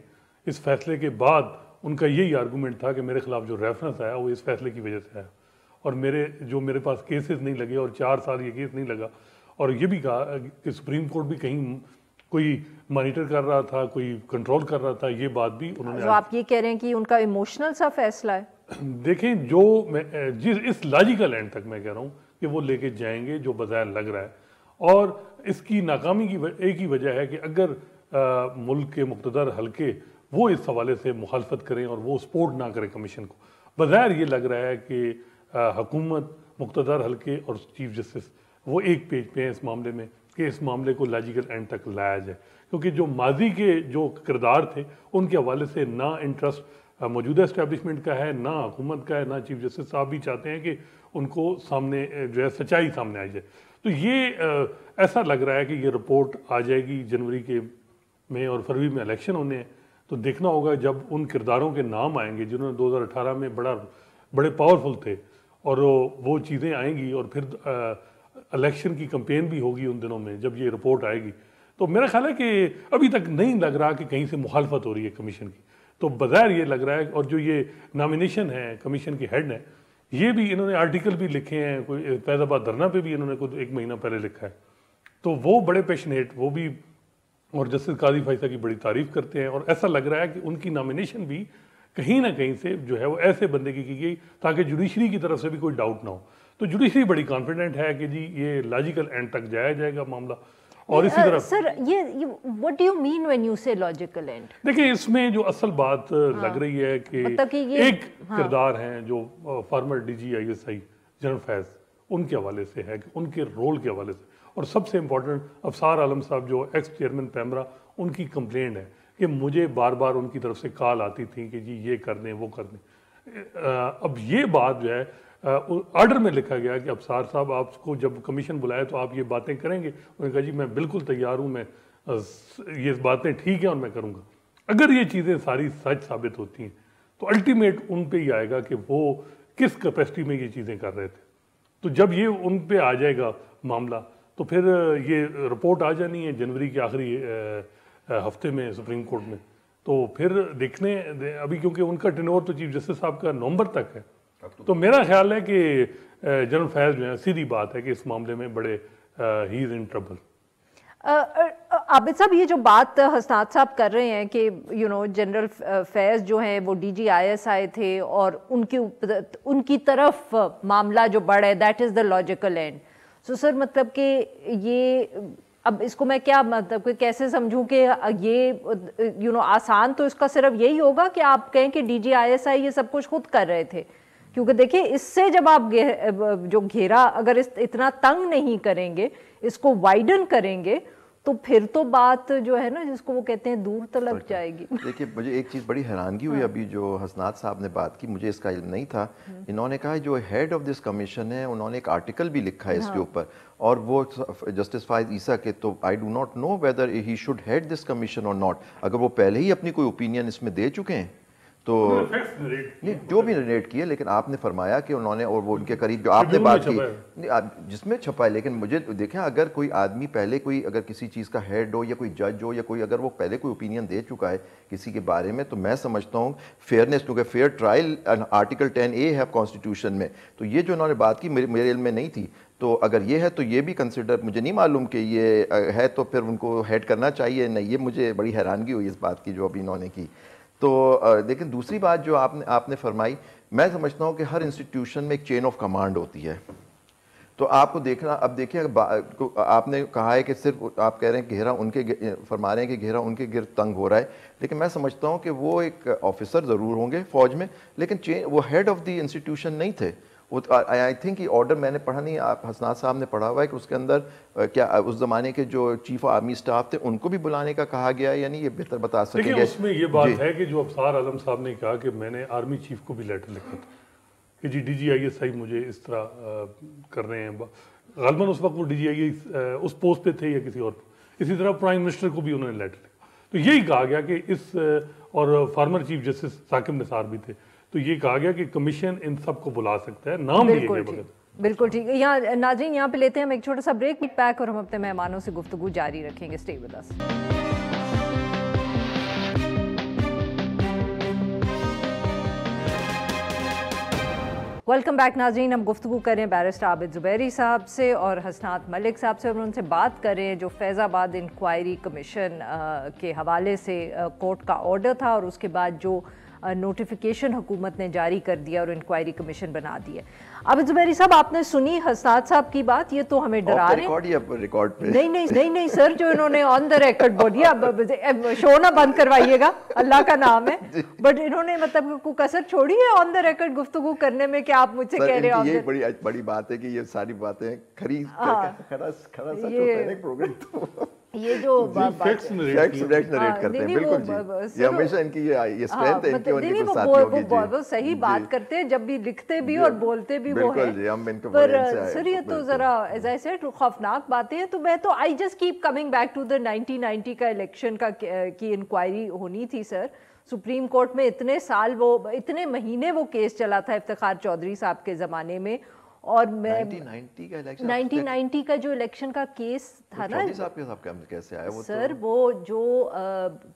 اس فیصلے کے بعد ان کا یہی آرگومنٹ تھا کہ میرے خلاف جو ریفرنس آیا وہ اس فیصلے کی وجہ سے آیا, اور میرے پاس کیسز نہیں لگے, اور 4 سال یہ کیس نہیں لگا, اور یہ بھی کہا کہ سپریم کورٹ بھی کہیں کوئی مانیٹر کر رہا تھا, کوئی کنٹرول کر رہا تھا, یہ بات بھی انہوں نے. تو آپ یہ کہہ رہے ہیں کہ ان کا ایموشنل سا فیصلہ ہے. دیکھیں جو اس لاجیکل اینڈ تک میں کہہ رہا ہوں کہ وہ لے کے جائیں گے جو بظاہر لگ رہا ہے, اور اس کی ناکامی کی ایک ہی وجہ ہے کہ اگر ملک کے مقتدر حلقے وہ اس حوالے سے مخالفت کریں اور وہ سپورٹ نہ کریں کمیشن کو, بظاہر یہ لگ رہا ہے کہ حکومت, مقتدر حلقے اور چیف جسٹس وہ ایک پیج پہ ہیں اس معاملے میں کہ اس معاملے کو لاجیکل اینڈ تک لایا جائے, کیونکہ جو ماضی کے جو کردار تھے ان کے حوالے سے نہ انٹرسٹ موجودہ اسٹیبلشمنٹ کا ہے, نہ حکومت کا ہے, نہ چیف جسٹس صاحب بھی چاہتے ہیں کہ ان کو سامنے جو ہے سچائی سامنے آ جائے. تو یہ ایسا لگ رہا ہے کہ یہ رپورٹ آ جائے گی جنوری میں, اور فروری میں الیکشن ہونے ہیں, تو دیکھنا ہوگا جب ان کرداروں کے نام آئیں گے جنہوں نے 2018 میں بڑے پاورفل تھے, اور وہ چیزیں آئیں گی, اور پھر الیکشن کی کمپین بھی ہوگی ان دنوں میں جب یہ رپورٹ آئے گی. تو میرا خیال ہے کہ ابھی تک نہیں لگ رہا کہ کہیں سے مخالفت ہو رہی ہے کمیشن کی, تو بظاہر یہ لگ رہا ہے. اور جو یہ نامینیشن ہے کمیشن کے ہیڈ نے, یہ بھی انہوں نے آرٹیکل بھی لکھے ہیں, کوئی فیض آباد دھرنا پہ بھی انہوں نے کوئی 1 مہینہ پہلے لکھا ہے, تو وہ بڑے پیشنیٹ وہ بھی, اور جسٹس قاضی فیصل کی بڑی تعریف کرتے ہیں, اور ایسا لگ رہا ہے کہ ان کی نامینیشن بھی کہیں نہ کہیں سے جو ہے وہ ایسے بندے کی گئی تاکہ جوڈیشری کی طرف سے بھی کوئی ڈاؤٹ نہ ہو. تو جوڈیشری بڑی کانفیڈنٹ ہے کہ جی یہ لاجیکل اینڈ تک جایا جائے گا معاملہ. اور اسی طرح سر یہ what do you mean when you say logical end؟ دیکھیں اس میں جو اصل بات لگ رہی ہے کہ ایک کردار ہیں جو former D G I S I general Faiz, ان کے حوالے سے ہے کہ ان کے رول کے حوالے سے, اور سب سے امپورٹنٹ افسار عالم صاحب جو ایکس چیئرمین پیمرا, ان کی کمپلینٹ ہے کہ مجھے بار بار ان کی طرف سے کال آتی تھی کہ جی یہ کر دیں وہ کر دیں. اب یہ بات جو ہے آرڈر میں لکھا گیا کہ افسار صاحب آپ کو جب کمیشن بلائے تو آپ یہ باتیں کریں گے. انہوں نے کہا جی میں بالکل تیار ہوں, میں یہ باتیں ٹھیک ہیں اور میں کروں گا. اگر یہ چیزیں ساری سچ ثابت ہوتی ہیں تو الٹیمیٹ ان پہ ہی آئے گا کہ وہ کس کیپیسٹی میں یہ چیزیں کر رہے تھے. تو جب یہ ان پہ آ جائے گا معاملہ تو پھر یہ رپورٹ آ جانی ہے جنوری کے آخری ہفتے میں سپریم کورٹ میں. تو پھر دیکھنے ابھی کیونکہ ان کا ٹینور تو چیف جسٹس صاحب کا نومبر تک ہے, تو میرا خیال ہے کہ جنرل فیض جو ہے سیدھی بات ہے کہ اس معاملے میں بڑے ہی از ان ٹربل. عابد صاحب یہ جو بات حسنات صاحب کر رہے ہیں کہ جنرل فیض جو ہیں وہ ڈی جی آئی ایس آئی تھے اور ان کی طرف معاملہ جو بڑھ ہے that is the logical end. So sir مطلب کہ یہ اب اس کو میں کیا مطلب کیسے سمجھوں کہ یہ آسان تو اس کا صرف یہی ہوگا کہ آپ کہیں کہ ڈی جی آئی ایس آئی یہ سب کچھ خود کر رہے تھے، کیونکہ دیکھیں اس سے جب آپ جو گھیرا اگر اتنا تنگ نہیں کریں گے، اس کو وائڈن کریں گے، تو پھر تو بات جو ہے نا جس کو وہ کہتے ہیں دور تلک جائے گی۔ دیکھیے مجھے ایک چیز بڑی حیرانگی ہوئی ابھی جو حسنات صاحب نے بات کی، مجھے اس کا علم نہیں تھا، انہوں نے کہا جو ہیڈ آف دس کمیشن ہے انہوں نے ایک آرٹیکل بھی لکھا ہے اس کے اوپر، اور وہ جسٹس فائز عیسیٰ کے، تو I do not know whether he should head this commission اور ناٹ، اگر وہ پہلے ہی اپنی کوئی اوپینین اس میں دے چکے ہیں تو نہیں جو بھی نریٹ کیے، لیکن آپ نے فرمایا کہ انہوں نے، اور وہ ان کے قریب جو آپ نے بات کی جس میں چھپا ہے، لیکن مجھے دیکھیں اگر کوئی آدمی پہلے کوئی اگر کسی چیز کا ہیڈ ہو یا کوئی جج ہو یا کوئی اگر وہ پہلے کوئی اوپینین دے چکا ہے کسی کے بارے میں، تو میں سمجھتا ہوں فیئرنیس، کیونکہ فیئر ٹرائل آرٹیکل 10A ہے کانسٹیٹیوشن میں، تو یہ جو انہوں نے بات کی میرے علم میں نہیں تھی، تو اگر یہ ہے تو یہ بھی کنسیڈر، مجھے نہیں معلوم کہ یہ ہے تو پھر ان کو ہیڈ کرنا چاہیے نہیں، یہ مجھے بڑی حیرانگی ہوئی اس بات کی جو ابھی انہوں نے کی۔ تو لیکن دوسری بات جو آپ نے فرمائی، میں سمجھتا ہوں کہ ہر انسٹیٹیوشن میں ایک چین آف کمانڈ ہوتی ہے، تو آپ کو دیکھنا، اب دیکھیں آپ نے کہا ہے کہ صرف آپ کہہ رہے ہیں گھیرا ان کے، فرما رہے ہیں کہ گھیرا ان کے گرد تنگ ہو رہا ہے، لیکن میں سمجھتا ہوں کہ وہ ایک آفیسر ضرور ہوں گے فوج میں، لیکن وہ ہیڈ آف دی انسٹیٹیوشن نہیں تھے۔ آئی تھنک یہ آرڈر میں نے پڑھا نہیں، آپ حسنات صاحب نے پڑھا ہوا ہے کہ اس کے اندر کیا اس زمانے کے جو چیف آرمی سٹاف تھے ان کو بھی بلانے کا کہا گیا ہے، یعنی یہ بہتر بتا سکیں گے۔ اس میں یہ بات ہے کہ جو ابصار عالم صاحب نے کہا کہ میں نے آرمی چیف کو بھی لیٹر لکھا تھا کہ G D G I S آئی مجھے اس طرح کر رہے ہیں، غالباً اس وقت وہ ڈی جی آئی ایس اس پوسٹ پہ تھے یا کسی اور پہ، اسی طرح پرائم منسٹر کو بھی انہوں نے لیٹر لکھا، تو یہی کہا گیا کہ اس، اور farmer chief justice Saqib Nisar بھی تھے، تو یہ کہا گیا کہ کمیشن ان سب کو بلا سکتا ہے، نام لیے گئے بغیر۔ بالکل ٹھیک ہے۔ یہاں ناظرین یہاں پہ لیتے ہیں ہم ایک چھوٹا سا بریک پیک، اور ہم اپنے مہمانوں سے گفتگو جاری رکھیں گے۔ Stay with us. Welcome back ناظرین، ہم گفتگو کریں بیرسٹر عابد زبیری صاحب سے اور حسنات ملک صاحب سے، اور ان سے بات کریں جو فیض آباد انکوائری کمیشن کے حوالے سے کورٹ کا آرڈر تھا، اور اس کے بعد جو نوٹیفیکیشن حکومت نے جاری کر دیا اور انکوائری کمیشن بنا دی ہے۔ عابد زبیری صاحب، آپ نے سنی حسنات صاحب کی بات، یہ تو ہمیں ڈرا رہے ہیں۔ نہیں سر، جو انہوں نے آن دا ریکارڈ بولی، شو نہ بند کروائیے گا، اللہ کا نام ہے، بٹ انہوں نے مطلب کوئی کسر چھوڑی ہے آن دا ریکارڈ گفتگو کرنے میں کہ آپ مجھ سے کہہ رہے ہیں؟ یہ بڑی بات ہے کہ یہ ساری باتیں یہ جو فیکٹس نریٹ کرتے ہیں، بالکل جی، یہ ہمیشہ ان کی یہ اسٹرینتھ ہے ان کی، ان کے کچھ ساتھیوں کی، وہ صحیح بات کرتے ہیں جب بھی لکھتے بھی اور بولتے بھی وہ ہیں، پر سر یہ تو ذرا ایز آئی سیڈ خوفناک باتیں ہیں۔ تو میں تو I just keep coming back to the 1990 کا الیکشن کی انکوائری ہونی تھی سر، سپریم کورٹ میں اتنے سال اتنے مہینے وہ کیس چلا تھا افتخار چودھری صاحب کے زمانے میں، اور 1990 کا جو الیکشن کا کیس تھا نا سر، وہ جو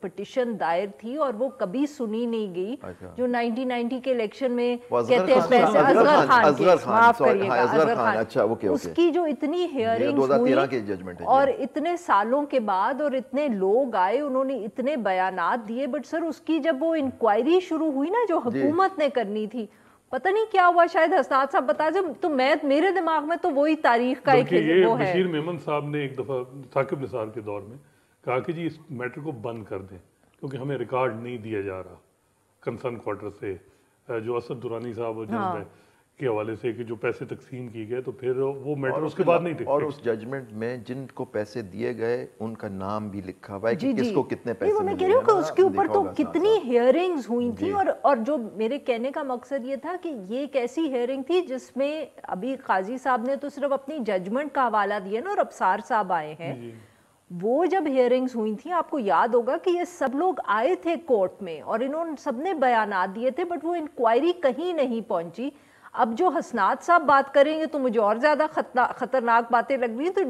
پٹیشن دائر تھی اور وہ کبھی سنی نہیں گئی، جو 1990 کے الیکشن میں کہتے ہیں پیسے، اصغر خان کیس، معاف کریے گا، اصغر خان، اس کی جو اتنی ہیئرنگز ہوئی اور اتنے سالوں کے بعد اور اتنے لوگ آئے، انہوں نے اتنے بیانات دیے، بٹ سر اس کی جب وہ انکوائری شروع ہوئی نا جو حکومت نے کرنی تھی، پتہ نہیں کیا ہوا، شاید حسنات صاحب بتا دیں، تو میرے دماغ میں تو وہی تاریخ کا ایک وہ ہے۔ بشیر میمن صاحب نے ایک دفعہ ثاقب نثار کے دور میں کہا کہ جی اس میٹر کو بند کر دیں کیونکہ ہمیں ریکارڈ نہیں دیا جا رہا کنسرن کوارٹر سے، جو اسد درانی صاحب کے حوالے سے کہ جو پیسے تقسیم کی گئے، تو پھر وہ میٹر اس کے بعد نہیں ٹکے، اور اس ججمنٹ میں جن کو پیسے دیے گئے ان کا نام بھی لکھا ہوا ہے کہ کس کو کتنے پیسے ملے۔ میں کہہ رہی ہوں کہ اس کے اوپر تو کتنی ہیئرنگز ہوئی تھیں، اور جو میرے کہنے کا مقصد یہ تھا کہ یہ ایک ایسی ہیئرنگ تھی جس میں ابھی قاضی صاحب نے تو صرف اپنی ججمنٹ کا حوالہ دیا نا، اور ابصار صاحب آئے ہیں، وہ جب ہیئرنگز ہوئی تھیں آپ کو یاد ہوگا کہ یہ سب لوگ آئے تھے کورٹ میں اور انہوں سب نے بیانات دیے تھے، بٹ وہ انکوائری کہیں نہیں پہنچی۔ اب جو حسنات صاحب بات کریں گے تو مجھے اور زیادہ خطرناک باتیں لگ رہی ہیں، تو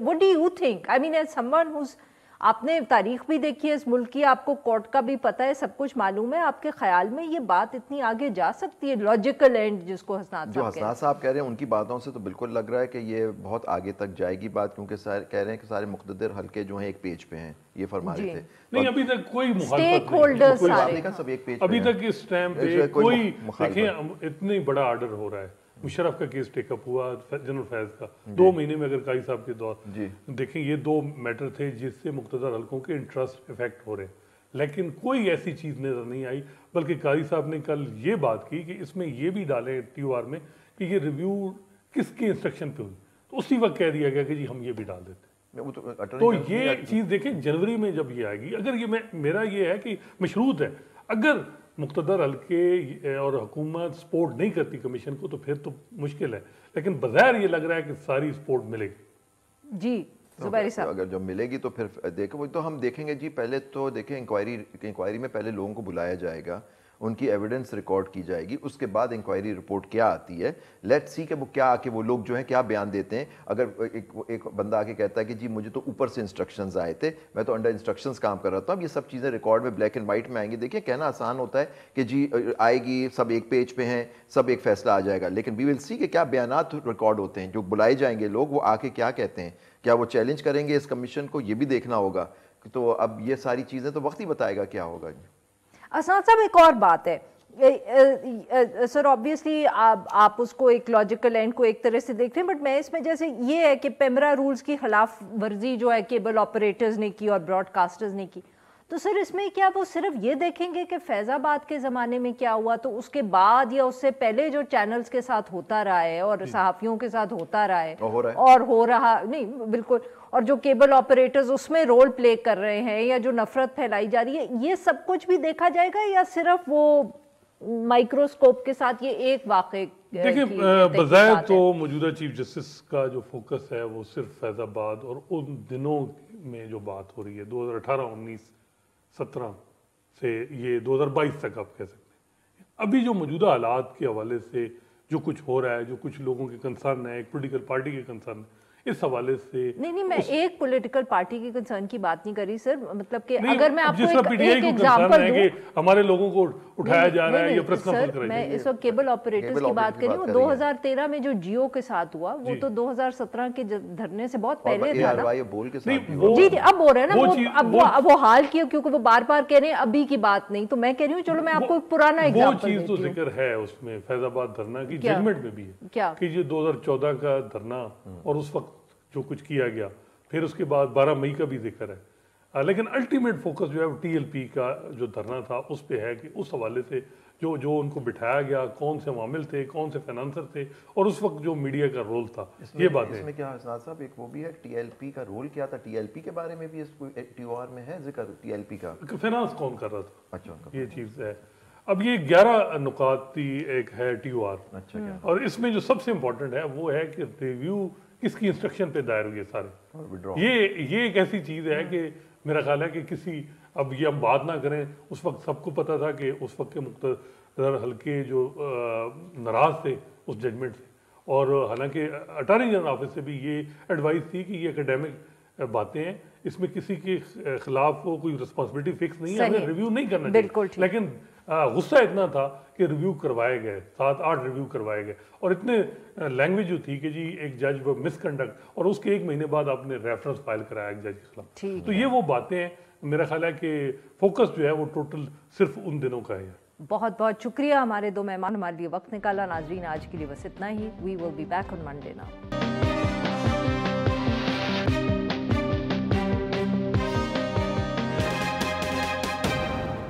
what do you think? I mean as someone who's آپ نے تاریخ بھی دیکھی ہے اس ملک کی، آپ کو کورٹ کا بھی پتہ ہے، سب کچھ معلوم ہے، آپ کے خیال میں یہ بات اتنی آگے جا سکتی ہے؟ لاجیکل اینڈ جس کو حسنات صاحب کہہ رہے ہیں، ان کی باتوں سے تو بالکل لگ رہا ہے کہ یہ بہت آگے تک جائے گی بات، کیونکہ کہہ رہے ہیں کہ سارے مقتدر حلقے جو ہیں ایک پیج پہ ہیں، یہ فرما رہے تھے۔ نہیں ابھی تک کوئی مخالفت نہیں، ابھی تک اس ٹائم پہ کوئی، دیکھیں اتنی بڑا آرڈر ہو رہا ہے، मुशर्रफ का केस टेकअप हुआ, जनरल फैज का 2 महीने में अगर कारी साहब के दौर देखें, ये 2 मैटर थे जिससे मुख्तदर हल्कों के इंटरेस्ट इफेक्ट हो रहे हैं, लेकिन कोई ऐसी चीज़ नज़र नहीं आई। बल्कि कारी साहब ने कल ये बात की कि इसमें ये भी डालें TOR में कि ये रिव्यू किसके इंस्ट्रक्शन पे हुई, तो उसी वक्त कह दिया गया कि जी हम ये भी डाल देते। तो ये चीज़ देखें जनवरी में जब ये आएगी, अगर ये मेरा ये है कि मशरूत है, अगर मुख्तदर हल्के और हुकूमत सपोर्ट नहीं करती कमीशन को तो फिर तो मुश्किल है, लेकिन बज़ाहिर ये लग रहा है कि सारी सपोर्ट मिलेगी। जी ज़ुबैरी साहब, अगर जब मिलेगी तो फिर देखो, वो तो हम देखेंगे जी। पहले तो देखें इंक्वायरी में पहले लोगों को बुलाया जाएगा, उनकी एविडेंस रिकॉर्ड की जाएगी, उसके बाद इंक्वायरी रिपोर्ट क्या आती है, लेट्स सी कि वो क्या आके वो लोग जो हैं क्या बयान देते हैं। अगर एक बंदा आके कहता है कि जी मुझे तो ऊपर से इंस्ट्रक्शंस आए थे, मैं तो अंडर इंस्ट्रक्शंस काम कर रहा था, अब ये सब चीज़ें रिकॉर्ड में ब्लैक एंड वाइट में आएंगी। देखिए कहना आसान होता है कि जी आएगी, सब एक पेज पे हैं, सब एक फैसला आ जाएगा, लेकिन वी विल सी कि क्या बयानात रिकॉर्ड होते हैं, जो बुलाए जाएंगे लोग वो आके क्या कहते हैं, क्या वो चैलेंज करेंगे इस कमीशन को, ये भी देखना होगा। तो अब ये सारी चीज़ें तो वक्त ही बताएगा क्या होगा। असनाद साहब, एक और बात है सर, ऑब्वियसली आप उसको एक लॉजिकल एंड को एक तरह से देख रहे हैं, बट मैं इसमें जैसे ये है कि पेमरा रूल्स की खिलाफ वर्जी जो है केबल ऑपरेटर्स ने की और ब्रॉडकास्टर्स ने की, तो सर इसमें क्या वो सिर्फ ये देखेंगे कि फैज़ाबाद के ज़माने में क्या हुआ, तो उसके बाद या उससे पहले जो चैनल्स के साथ होता रहा है और सहाफ़ियों के साथ होता रहा है और हो रहा नहीं, बिल्कुल, और जो केबल ऑपरेटर्स उसमें रोल प्ले कर रहे हैं या जो नफरत फैलाई जा रही है, ये सब कुछ भी देखा जाएगा या सिर्फ वो माइक्रोस्कोप के साथ ये एक वाक़े? देखिए बज़ाहिर तो मौजूदा चीफ जस्टिस का जो फोकस है वो सिर्फ फैज़ाबाद और उन दिनों में जो बात हो रही है 2018, 19, 17 से ये 2022 तक आप कह सकते हैं। अभी जो मौजूदा हालात के हवाले से जो कुछ हो रहा है, जो कुछ लोगों के कंसर्न है, एक पोलिटिकल पार्टी के कंसर्न है, इस हवाले से नहीं मैं एक पॉलिटिकल पार्टी के कंसर्न की बात नहीं कर रही सर, मतलब कि अगर मैं आपको एक एग्जांपल दूं कि हमारे लोगों को उठाया जा रहा है या प्रेस कॉन्फ्रेंस कराई, मैं इस वक्त केबल ऑपरेटर्स की बात कर रही हूँ। 2013 में जो जियो के साथ हुआ वो तो 2017 के धरने से बहुत पहले था ना। जी अब हो रहा है ना, अब वो हाल किया क्योंकि वो बार बार कह रहे हैं अभी की बात नहीं, तो मैं कह रही हूँ चलो मैं आपको पुराना एग्जांपल देती हूं। वो चीज तो जिक्र है उसमें फैजाबाद धरना की जजमेंट में भी है क्या कि ये 2014 का धरना और उस वक्त जो कुछ किया गया, फिर उसके बाद 12 मई का भी जिक्र है, लेकिन अल्टीमेट फोकस जो है वो TLP का जो धरना था उस पे है कि उस हवाले से जो उनको बिठाया गया, कौन से मामिल थे, कौन से फाइनेंसर थे और उस वक्त जो मीडिया का रोल था, ये बात है। इसमें क्या हसनाद साहब एक वो भी है TLP का रोल क्या था, TLP के बारे में भी इसको TOR में है जिक्र TLP का, फाइनेंस कौन कर रहा था। अच्छा, ये चीज़ है। अब ये 11 नुकाती एक है TOR। अच्छा, और इसमें जो सबसे इम्पोर्टेंट है वो है कि रिव्यू किसकी इंस्ट्रक्शन पे दायर हुए सारे। ये एक ऐसी चीज़ है कि मेरा ख्याल है कि किसी, अब ये हम बात ना करें, उस वक्त सबको पता था कि उस वक्त के मुख्तदर हल्के जो नाराज़ थे उस जजमेंट से, और हालांकि अटॉर्नी जनरल ऑफिस से भी ये एडवाइस थी कि ये एकेडमिक बातें हैं, इसमें किसी के खिलाफ कोई रिस्पॉन्सिबिलिटी फिक्स नहीं है, हमें रिव्यू नहीं करना चाहिए। लेकिन गुस्सा इतना था कि रिव्यू करवाए गए, 7-8 रिव्यू करवाए गए, और इतने लैंग्वेज जो थी कि जी एक जज वो मिसकंडक्ट, और उसके 1 महीने बाद आपने रेफरेंस फाइल कराया एक जज के खिलाफ। तो ये वो बातें हैं, मेरा ख्याल है कि फोकस जो है वो टोटल सिर्फ उन दिनों का है। बहुत बहुत शुक्रिया हमारे 2 मेहमान हमारे लिए वक्त निकाला। नाजरीन आज के लिए बस इतना ही। We will be back on Monday now.